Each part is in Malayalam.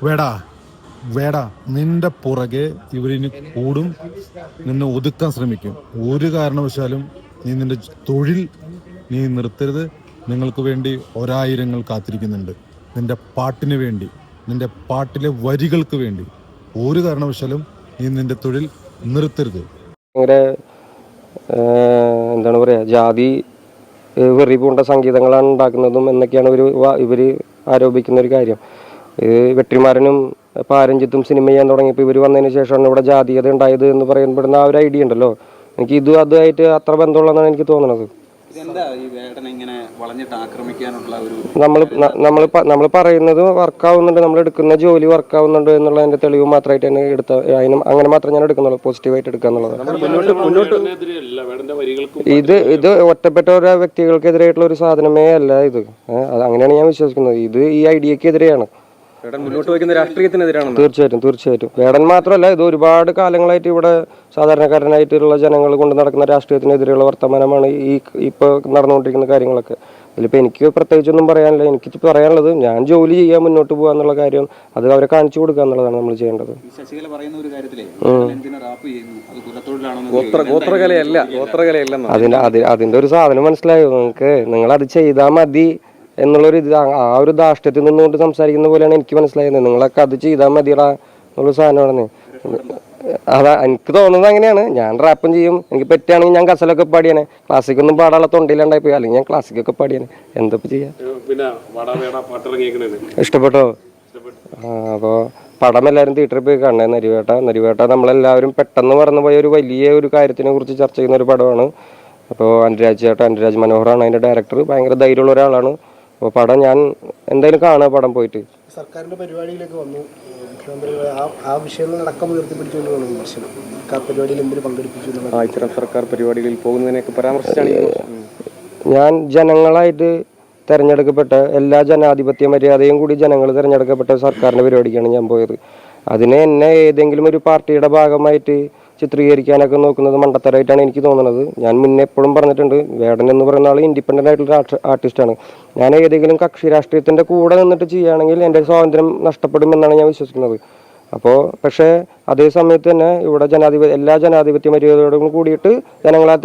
വേടാ വേടാ നിന്റെ പുറകെ ഇവരിന് കൂടും, നിന്നെ ഒതുക്കാൻ ശ്രമിക്കും. ഒരു കാരണവശാലും നീ നിന്റെ തൊഴിൽ നീ നിർത്തരുത്. നിങ്ങൾക്ക് വേണ്ടി ഒരായിരങ്ങൾ കാത്തിരിക്കുന്നുണ്ട്. നിന്റെ പാട്ടിന് വേണ്ടി, നിന്റെ പാട്ടിലെ വരികൾക്ക് വേണ്ടി ഒരു കാരണവശാലും നീ നിന്റെ തൊഴിൽ നിർത്തരുത്. ഭയങ്കര എന്താണ് പറയുക, ജാതി വെറി പൂണ്ട സംഗീതങ്ങളാണ് ഉണ്ടാക്കുന്നതും എന്നൊക്കെയാണ് ഇവർ ആരോപിക്കുന്ന ഒരു കാര്യം. വെട്ടിമാരനും പാരഞ്ജിത്തും സിനിമ ചെയ്യാൻ തുടങ്ങിയപ്പോൾ ഇവർ വന്നതിന് ശേഷമാണ് ഇവിടെ ജാതീയത ഉണ്ടായത് എന്ന് പറയപ്പെടുന്ന ആ ഒരു ഐഡിയ ഉണ്ടല്ലോ. എനിക്ക് ഇതും അതുമായിട്ട് അത്ര ബന്ധമുള്ളതെന്നാണ് എനിക്ക് തോന്നുന്നത്. നമ്മൾ പറയുന്നത് വർക്കാവുന്നുണ്ട്, നമ്മൾ എടുക്കുന്ന ജോലി വർക്കാവുന്നുണ്ട് എന്നുള്ളതിന്റെ തെളിവ് മാത്രമായിട്ട് തന്നെ അങ്ങനെ മാത്രം ഞാൻ എടുക്കുന്നുള്ളൂ, പോസിറ്റീവായിട്ട് എടുക്കുക എന്നുള്ളത്. ഇത് ഒറ്റപ്പെട്ട ഓരോ വ്യക്തികൾക്കെതിരായിട്ടുള്ള ഒരു സാധനമേ അല്ല ഇത്. അങ്ങനെയാണ് ഞാൻ വിശ്വസിക്കുന്നത്. ഇത് ഈ ഐഡിയക്കെതിരെയാണ്, മുന്നോട്ട് വയ്ക്കുന്ന രാഷ്ട്രീയത്തിനെതിരാണ്. തീർച്ചയായിട്ടും. വേടൻ മാത്രമല്ല, ഇത് ഒരുപാട് കാലങ്ങളായിട്ട് ഇവിടെ സാധാരണക്കാരനായിട്ടുള്ള ജനങ്ങൾ കൊണ്ട് നടക്കുന്ന രാഷ്ട്രീയത്തിനെതിരെയുള്ള വർത്തമാനമാണ് ഇപ്പോൾ നടന്നുകൊണ്ടിരിക്കുന്ന കാര്യങ്ങളൊക്കെ. അതിലിപ്പോൾ എനിക്ക് പ്രത്യേകിച്ചൊന്നും പറയാനില്ല. എനിക്ക് പറയാനുള്ളത്, ഞാൻ ജോലി ചെയ്യാൻ മുന്നോട്ട് പോകുക എന്നുള്ള കാര്യം അത് അവരെ കാണിച്ചു കൊടുക്കുക എന്നുള്ളതാണ് നമ്മൾ ചെയ്യേണ്ടത്. അതിന്റെ ഒരു സാധനം മനസ്സിലായോ നിങ്ങൾക്ക്? നിങ്ങൾ അത് ചെയ്താൽ മതി എന്നുള്ളൊരു ആ ഒരു ധാർഷ്ട്യത്തിൽ നിന്നുകൊണ്ട് സംസാരിക്കുന്ന പോലെയാണ് എനിക്ക് മനസ്സിലായത്. നിങ്ങളൊക്കെ അത് ചെയ്താൽ മതിയടാ എന്നുള്ളൊരു സാധനമാണ്. അതാ എനിക്ക് തോന്നുന്നത് അങ്ങനെയാണ്. ഞാൻ റാപ്പും ചെയ്യും, എനിക്ക് പറ്റുകയാണെങ്കിൽ ഞാൻ ഗസലൊക്കെ പാടിയാനെ. ക്ലാസിക്കൊന്നും പാടാനുള്ള തൊണ്ടിയിലുണ്ടായി പോയി, അല്ലെങ്കിൽ ഞാൻ ക്ലാസിക്കൊക്കെ പാടിയാനെ. എന്തൊക്കെ ചെയ്യാം. ഇഷ്ടപ്പെട്ടോ? അപ്പോൾ പടം എല്ലാവരും തിയേറ്ററിൽ പോയി കാണണേ. നരിവേട്ട നമ്മളെല്ലാവരും പെട്ടെന്ന് മറന്നുപോയ ഒരു വലിയ ഒരു കാര്യത്തിനെ കുറിച്ച് ചർച്ച ചെയ്യുന്ന ഒരു പടമാണ്. അപ്പോൾ അനുരാജ് മനോഹറാണ് അതിൻ്റെ ഡയറക്ടർ. ഭയങ്കര ധൈര്യമുള്ള ഒരാളാണ്. അപ്പോൾ പടം ഞാൻ എന്തായാലും കാണുക, പടം പോയിട്ട്. സർക്കാരിന്റെ പരിപാടിയിലേക്ക് വന്നു, മുഖ്യമന്ത്രി ആ വിഷയങ്ങൾ അടക്കം ഉയർത്തിപ്പിടിച്ചുകൊണ്ടാണ് വിമർശനം. സർക്കാർ പരിപാടിയിൽ എന്തിനു പങ്കെടുപ്പിച്ചു? ഇത്തരം സർക്കാർ പരിപാടികളിൽ പോകുന്നതിനൊക്കെ പരാമർശിച്ചാണ് ഞാൻ ജനങ്ങളായിട്ട് തിരഞ്ഞെടുക്കപ്പെട്ട എല്ലാ ജനാധിപത്യ മര്യാദയും കൂടി ജനങ്ങൾ തിരഞ്ഞെടുക്കപ്പെട്ട സർക്കാരിൻ്റെ പരിപാടിക്കാണ് ഞാൻ പോയത്. അതിനെ എന്നെ ഏതെങ്കിലും ഒരു പാർട്ടിയുടെ ഭാഗമായിട്ട് ചിത്രീകരിക്കാനൊക്കെ നോക്കുന്നത് മണ്ടത്തരമായിട്ടാണ് എനിക്ക് തോന്നുന്നത്. ഞാൻ മുന്നേ എപ്പോഴും പറഞ്ഞിട്ടുണ്ട്, വേടൻ എന്ന് പറയുന്ന ആൾ ഇൻഡിപെൻഡൻ്റ് ആയിട്ടുള്ള ആർട്ടിസ്റ്റാണ്. ഞാൻ ഏതെങ്കിലും കക്ഷി രാഷ്ട്രീയത്തിൻ്റെ കൂടെ നിന്നിട്ട് ചെയ്യുകയാണെങ്കിൽ എൻ്റെ സ്വാതന്ത്ര്യം നഷ്ടപ്പെടുമെന്നാണ് ഞാൻ വിശ്വസിക്കുന്നത്. അപ്പോൾ പക്ഷേ അതേ സമയത്ത് തന്നെ ഇവിടെ എല്ലാ ജനാധിപത്യ മര്യാദയോടും കൂടിയിട്ട് ജനങ്ങളാൽ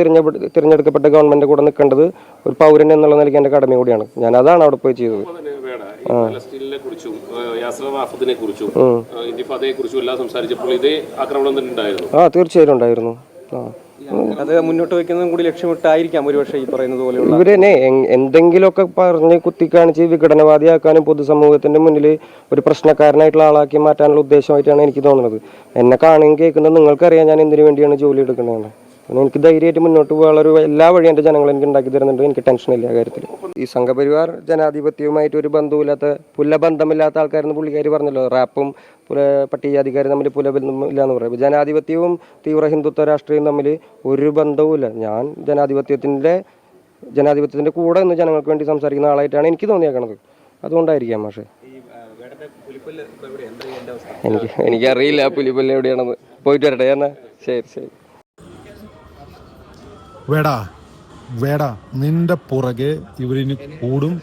തിരഞ്ഞെടുക്കപ്പെട്ട ഗവൺമെൻറ് കൂടെ നിൽക്കേണ്ടത് ഒരു പൗരൻ എന്നുള്ള നിലയ്ക്ക് എൻ്റെ കടമ കൂടിയാണ്. ഞാൻ അതാണ് അവിടെ പോയി ചെയ്തത്. തീർച്ചയായും ഉണ്ടായിരുന്നു. അത് മുന്നോട്ട് വയ്ക്കുന്നതും കൂടി ലക്ഷ്യമിട്ടായിരിക്കാം ഒരുപക്ഷെ ഈ പറയുന്നത് പോലെയുള്ള ഇവരെന്നെ എന്തെങ്കിലുമൊക്കെ പറഞ്ഞ് കുത്തിക്കാണിച്ച് വിഘടനവാദിയാക്കാനും പൊതുസമൂഹത്തിന്റെ മുന്നിൽ ഒരു പ്രശ്നക്കാരനായിട്ടുള്ള ആളാക്കി മാറ്റാനുള്ള ഉദ്ദേശമായിട്ടാണ് എനിക്ക് തോന്നുന്നത്. എന്നെ കാണുകയും കേൾക്കുന്നത് നിങ്ങൾക്കറിയാം ഞാൻ എന്തിനു വേണ്ടിയാണ് ജോലി എടുക്കുന്നതെന്ന്. എനിക്ക് ധൈര്യമായിട്ട് മുന്നോട്ട് പോകാനുള്ള എല്ലാ വഴി എൻ്റെ ജനങ്ങൾ എനിക്ക് ഉണ്ടാക്കി തരുന്നുണ്ട്. എനിക്ക് ടെൻഷനില്ല ആ കാര്യത്തിൽ. ഈ സംഘപരിവാർ ജനാധിപത്യവുമായിട്ട് ഒരു ബന്ധമില്ലാത്ത ആൾക്കാരെന്ന് പുള്ളിക്കാർ പറഞ്ഞല്ലോ. റാപ്പും പട്ടികജാതിക്കാരും തമ്മിൽ പുലബന്ധമില്ല എന്ന് പറയും. ജനാധിപത്യവും തീവ്ര ഹിന്ദുത്വ രാഷ്ട്രീയവും തമ്മിൽ ഒരു ബന്ധവുമില്ല. ഞാൻ ജനാധിപത്യത്തിൻ്റെ കൂടെ നിന്ന് ജനങ്ങൾക്ക് വേണ്ടി സംസാരിക്കുന്ന ആളായിട്ടാണ് എനിക്ക് തോന്നിയേക്കണത്. അതുകൊണ്ടായിരിക്കാം. പക്ഷേ എനിക്കറിയില്ല പുലിപ്പല്ല് എവിടെയാണെന്ന്. പോയിട്ട് വരട്ടെ എന്നാൽ. ശരി. വേടാ നിന്റെ പുറകെ ഇവരിന് കൂടും,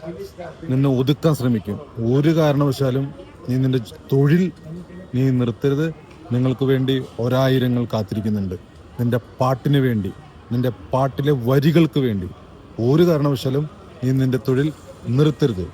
നിന്നെ ഒതുക്കാൻ ശ്രമിക്കും. ഒരു കാരണവശാലും നീ നിന്റെ തൊഴിൽ നീ നിർത്തരുത്. നിങ്ങൾക്ക് വേണ്ടി ഒരായിരങ്ങൾ കാത്തിരിക്കുന്നുണ്ട്. നിന്റെ പാട്ടിന് വേണ്ടി, നിന്റെ പാട്ടിലെ വരികൾക്ക് വേണ്ടി ഒരു കാരണവശാലും നീ നിന്റെ തൊഴിൽ നിർത്തരുത്.